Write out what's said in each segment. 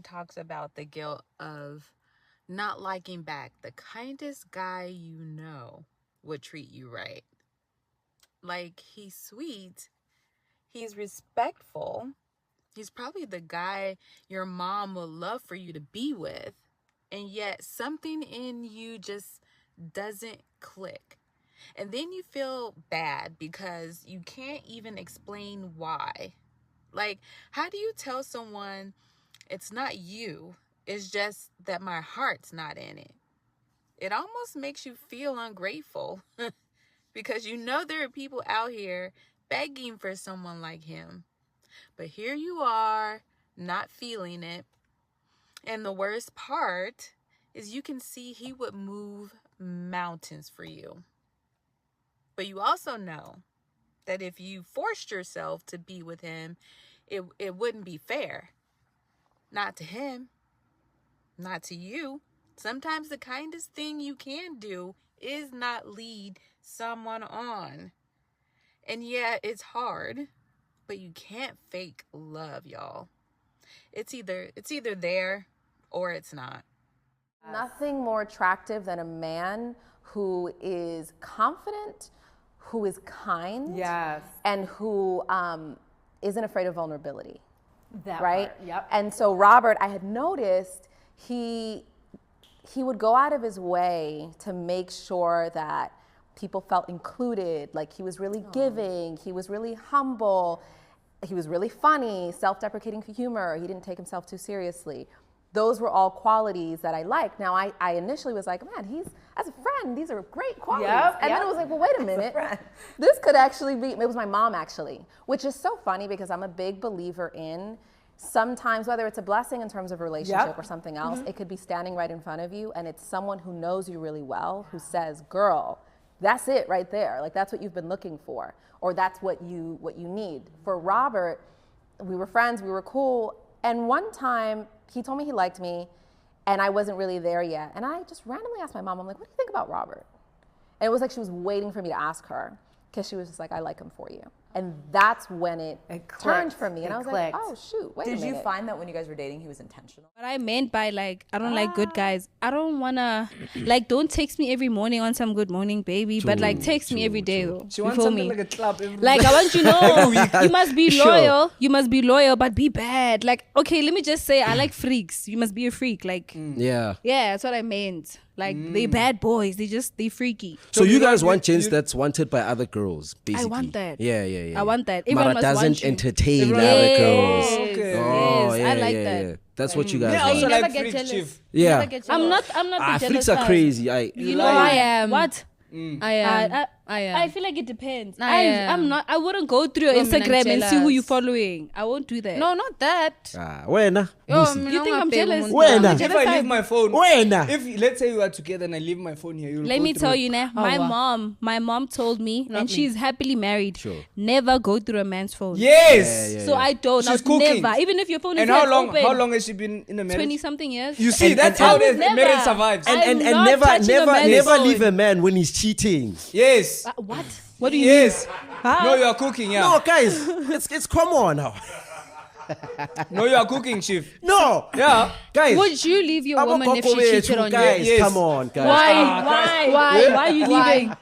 talks about the guilt of not liking back. The kindest guy you know would treat you right. Like, he's sweet, he's respectful, he's probably the guy your mom would love for you to be with, and yet something in you just doesn't click. And then you feel bad because you can't even explain why. Like, how do you tell someone it's not you, it's just that my heart's not in it? It almost makes you feel ungrateful because you know there are people out here begging for someone like him. But here you are, not feeling it. And the worst part is you can see he would move mountains for you. But you also know that if you forced yourself to be with him, it wouldn't be fair. Not to him, not to you. Sometimes the kindest thing you can do is not lead someone on. And yeah, it's hard, but you can't fake love, y'all. It's either there or it's not. Nothing more attractive than a man who is confident, who is kind, and who isn't afraid of vulnerability. That right? part, yep. And so Robert, I had noticed he would go out of his way to make sure that people felt included. Like, he was really giving, he was really humble, he was really funny, self-deprecating humor. He didn't take himself too seriously. Those were all qualities that I liked. Now, I initially was like, man, as a friend, these are great qualities. And then it was like, well, wait a minute. This could actually be, it was my mom actually, which is so funny because I'm a big believer in sometimes, whether it's a blessing in terms of relationship or something else, it could be standing right in front of you and it's someone who knows you really well who says, girl, that's it right there. Like, that's what you've been looking for, or that's what you need. For Robert, we were friends, we were cool. And one time he told me he liked me and I wasn't really there yet. And I just randomly asked my mom, I'm like, what do you think about Robert? And it was like she was waiting for me to ask her because she was just like, I like him for you. And that's when it turned for me. And I was like, oh, shoot, wait a minute. Did you find that when you guys were dating, he was intentional? What I meant by, like, I don't like good guys. I don't want to, like, don't text me every morning on some good morning, baby. But, like, text me every day, though. She wants something like a club every Like, I want you to know, you must be loyal. You must be loyal, but be bad. Like, okay, let me just say, I like freaks. You must be a freak. Like, Yeah, that's what I meant. Like, they bad boys. They freaky. So you guys want gents that's wanted by other girls, basically. I want that. Yeah. I want that. Everyone Mara must doesn't want you. entertain the other girls. Okay. Oh, Yes, I like that. Yeah. That's what you guys Yeah, want. also never like get freak jealous. chief. Yeah. I'm not the jealous Freaks are type. crazy. You know I am. What? I am. I feel like it depends. I I'm not. I wouldn't go through your Oh, mina Instagram and see who jealous. you're following. I won't do that. No, not that. Wena. You think I'm jealous? Wena. If I leave my phone, Wena. if let's say we are together and I leave my phone here, you'll Let go me through tell it. you now. My mom told me, and she's happily married. Sure. Never go through a man's phone. Yes. So I don't. She's I've cooking. never. Even if your phone is And how long? open, How long has she been in a marriage? 20 something years. You see, that's and- how I the would never. marriage survives. I'm And not touching a man's never phone. leave a man when he's cheating. Yes. What? What do you Yes. No, you are cooking. Yeah. No, guys, it's come on now. No, you are cooking, chief. No. Yeah. Guys. Would you leave your woman if she cheated on you? Guys, Yes. come on, guys. Why are you leaving?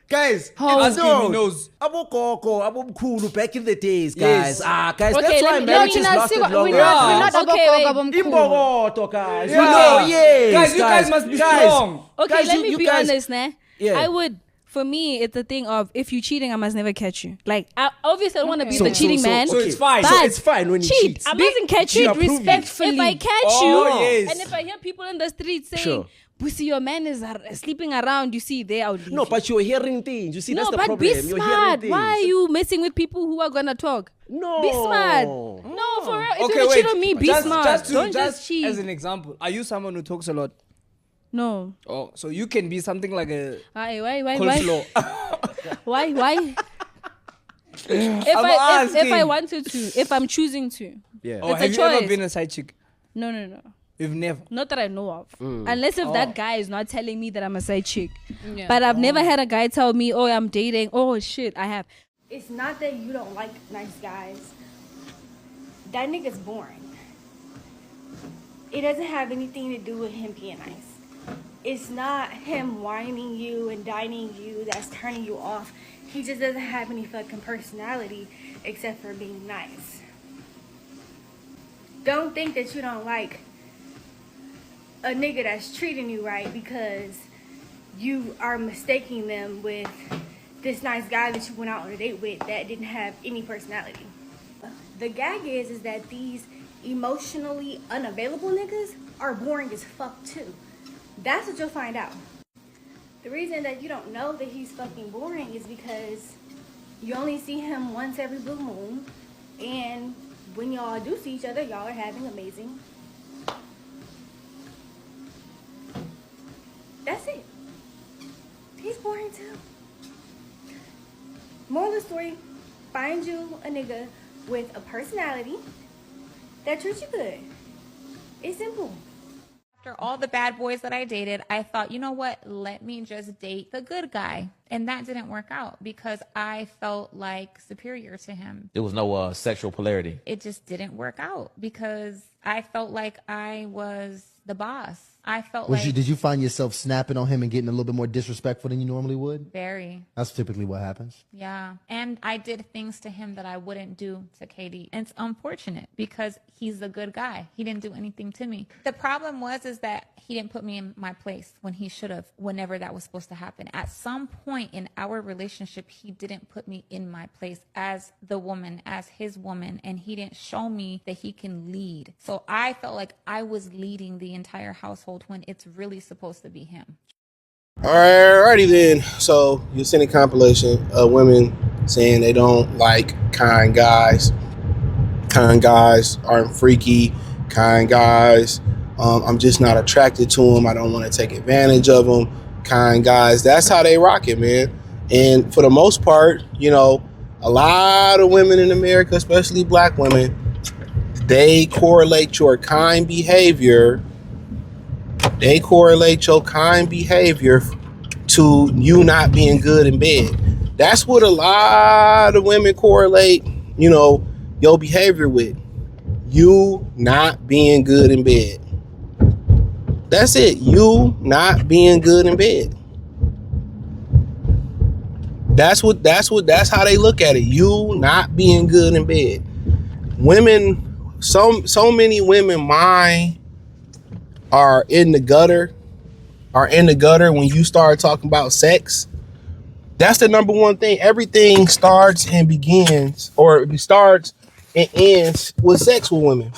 Guys, Ask him, he knows. Abokoko, abomkhulu back in the days, guys. Yes. Guys, Okay, that's why let me- marriages let me lasted We're longer. not Okay, wait. Imbokoto, guys. Yeah. You know, yes, Guys, you guys must be strong. Okay, Guys, let you- me you be guys- honest, nah. Yeah. I would. For me, it's the thing of if you're cheating, I must never catch you. Like, obviously, I don't want to be the cheating man. so it's fine. So But it's fine when you cheat. cheat. I mustn't catch She you approve you. respectfully. If I catch Oh, you, yes. and if I hear people in the street saying, Sure. "Pussy, your man is sleeping around," you see, they out. No, but you're hearing things. You see, no, that's the but problem. be You're hearing smart. things. Why are you messing with people who are gonna talk? No. Be smart. No, for real. If Okay, you're gonna wait. cheat on me, be smart. Don't just cheat. As an example, are you someone who talks a lot? No. Oh, so you can be something like a Why? coleslaw. Why? If I'm I asking. wanted to, if I'm choosing to, Yeah. Or It's a have you ever choice. been a side chick? no. You've never. Not that I know of. Unless if that guy is not telling me that I'm a side chick. Yeah. But I've never had a guy tell me, oh, I'm dating. Oh, shit, I have. It's not that you don't like nice guys. That nigga's boring. it doesn't have anything to do with him being nice. It's not him whining you and dining you that's turning you off. He just doesn't have any fucking personality except for being nice. Don't think that you don't like a nigga that's treating you right because you are mistaking them with this nice guy that you went out on a date with that didn't have any personality. The gag is that these emotionally unavailable niggas are boring as fuck too. That's what you'll find out. The reason that you don't know that he's fucking boring is because you only see him once every blue moon, and when y'all do see each other, y'all are having amazing. That's it. He's boring too. Moral of the story, find you a nigga with a personality that treats you good. It's simple. After all the bad boys that I dated, I thought, you know what? Let me just date the good guy. And that didn't work out because I felt like superior to him. There was no sexual polarity. It just didn't work out because I felt like I was the boss. I felt like... Did you find yourself snapping on him and getting a little bit more disrespectful than you normally would? Very. That's typically what happens. Yeah. And I did things to him that I wouldn't do to Katie. And it's unfortunate because he's a good guy. He didn't do anything to me. The problem is that he didn't put me in my place when he should have, whenever that was supposed to happen. At some point in our relationship, he didn't put me in my place as the woman, as his woman, and he didn't show me that he can lead. So I felt like I was leading the entire household when it's really supposed to be him. Alrighty then. So you're seeing a compilation of women saying they don't like kind guys. Kind guys aren't freaky. Kind guys, I'm just not attracted to them. I don't want to take advantage of them. Kind guys, that's how they rock it, man. And for the most part, you know, a lot of women in America, especially black women, they correlate your kind behavior. They correlate your kind behavior to you not being good in bed. That's what a lot of women correlate, you know, your behavior with. You not being good in bed. That's it. You not being good in bed. That's how they look at it. You not being good in bed. Women, so many women mind are in the gutter when you start talking about sex. That's the number one thing. Everything starts and begins, or it starts and ends with sex with women.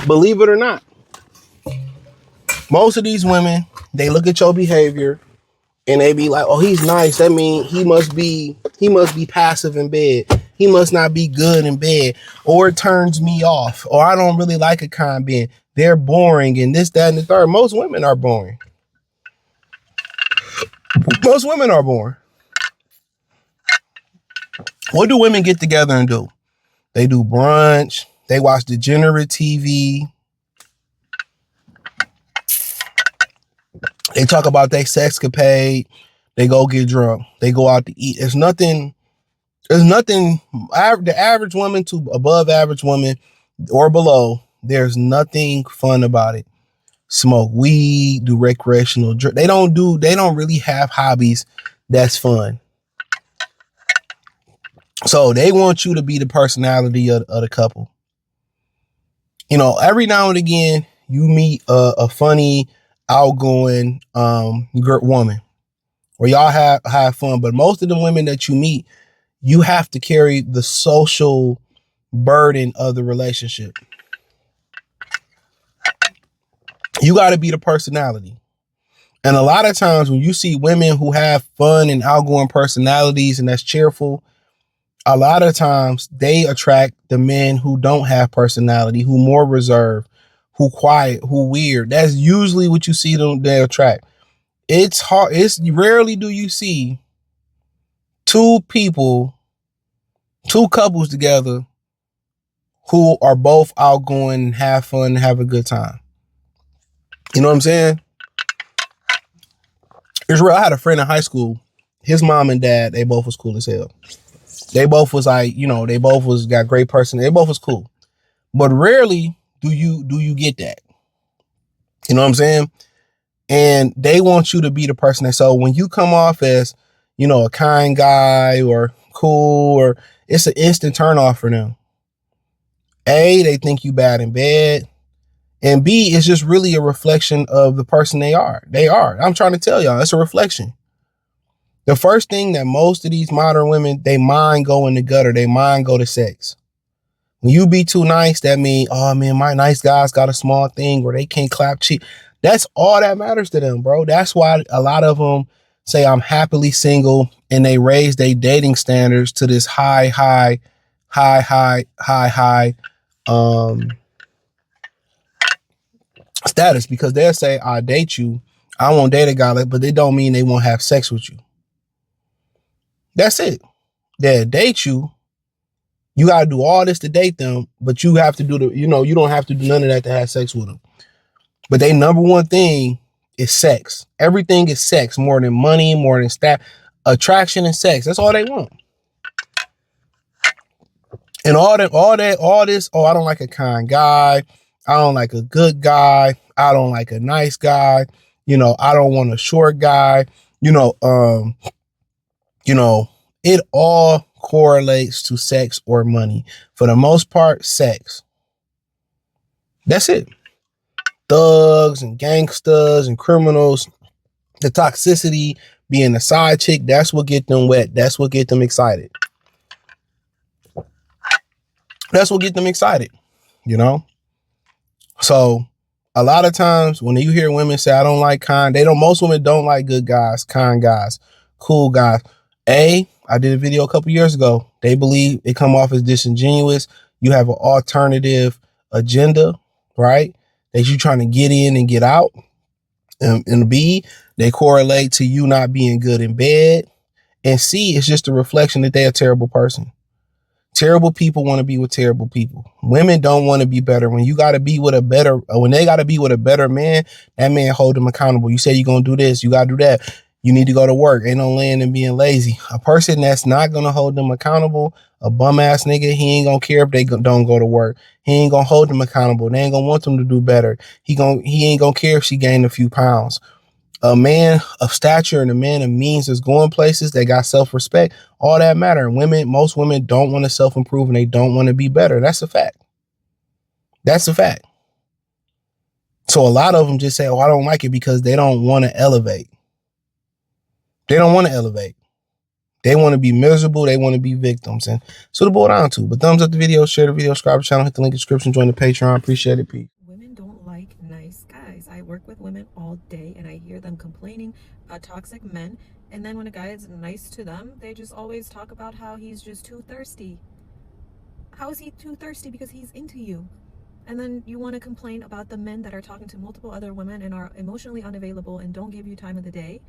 Believe it or not. Most of these women, they look at your behavior and they be like, oh, he's nice. That means he must be passive in bed. He must not be good in bed, or it turns me off, or I don't really like a kind being. They're boring and this, that, and the third. Most women are boring. Most women are boring. What do women get together and do? They do brunch. They watch degenerate TV. They talk about their sexcapade. They go get drunk. They go out to eat. There's nothing, the average woman to above average woman or below, there's nothing fun about it. Smoke weed, do recreational drink. They don't really have hobbies that's fun. So they want you to be the personality of the couple. You know, every now and again, you meet a funny, outgoing woman where y'all have fun. But most of the women that you meet, you have to carry the social burden of the relationship. You got to be the personality. And a lot of times when you see women who have fun and outgoing personalities and that's cheerful, a lot of times they attract the men who don't have personality, who more reserved, who quiet, who weird. That's usually what you see them they attract. It's hard. Rarely do you see two couples together who are both outgoing and have fun and have a good time. You know what I'm saying? It's real. I had a friend in high school. His mom and dad, they both was cool as hell. They both was like, you know, got great personality. They both was cool. But rarely do you get that. You know what I'm saying? And they want you to be the person that, so when you come off as, you know, a kind guy or cool, or it's an instant turn off for them. A, they think you bad in bed. And B, it's just really a reflection of the person they are. They are. I'm trying to tell y'all, it's a reflection. The first thing that most of these modern women, they mind go in the gutter. They mind go to sex. When you be too nice, that means, oh man, my nice guys got a small thing where they can't clap cheek. That's all that matters to them, bro. That's why a lot of them say I'm happily single, and they raise their dating standards to this high status, because they'll say, I date you. I won't date a guy like, but they don't mean they won't have sex with you. That's it. They'll date you. You got to do all this to date them, but you have to do the, you know, you don't have to do none of that to have sex with them. But they number one thing is sex. Everything is sex, more than money, more than staff, attraction and sex. That's all they want. And all this, oh, I don't like a kind guy. I don't like a good guy. I don't like a nice guy. You know, I don't want a short guy. You know, it all correlates to sex or money. For the most part, sex. That's it. Thugs and gangsters and criminals, the toxicity, being a side chick, that's what get them wet. That's what get them excited. That's what get them excited, you know? So a lot of times when you hear women say, I don't like kind, most women don't like good guys, kind guys, cool guys. I did a video a couple years ago. They believe it come off as disingenuous. You have an alternative agenda, right? That you trying to get in and get out. And B, they correlate to you not being good in bed. And C, it's just a reflection that they're a terrible person. Terrible people want to be with terrible people. Women don't want to be better. When you got to be with a better, when they got to be with a better man, that man hold them accountable. You say you're going to do this, you got to do that. You need to go to work. Ain't no laying and being lazy. A person that's not going to hold them accountable, a bum ass nigga, he ain't going to care if they don't go to work. He ain't going to hold them accountable. They ain't going to want them to do better. He ain't going to care if she gained a few pounds. A man of stature and a man of means is going places. They got self-respect. All that matter. Most women don't want to self-improve and they don't want to be better. That's a fact. That's a fact. So a lot of them just say, oh, I don't like it because they don't want to elevate. They don't want to elevate. They want to be miserable. They want to be victims. And so to boil down to. But thumbs up the video, share the video, subscribe to the channel, hit the link in the description, join the Patreon. Appreciate it. Peace. Women don't like nice guys. I work with women all day and I hear them complaining about toxic men. And then when a guy is nice to them, they just always talk about how he's just too thirsty. How is he too thirsty? Because he's into you. And then you want to complain about the men that are talking to multiple other women and are emotionally unavailable and don't give you time of the day.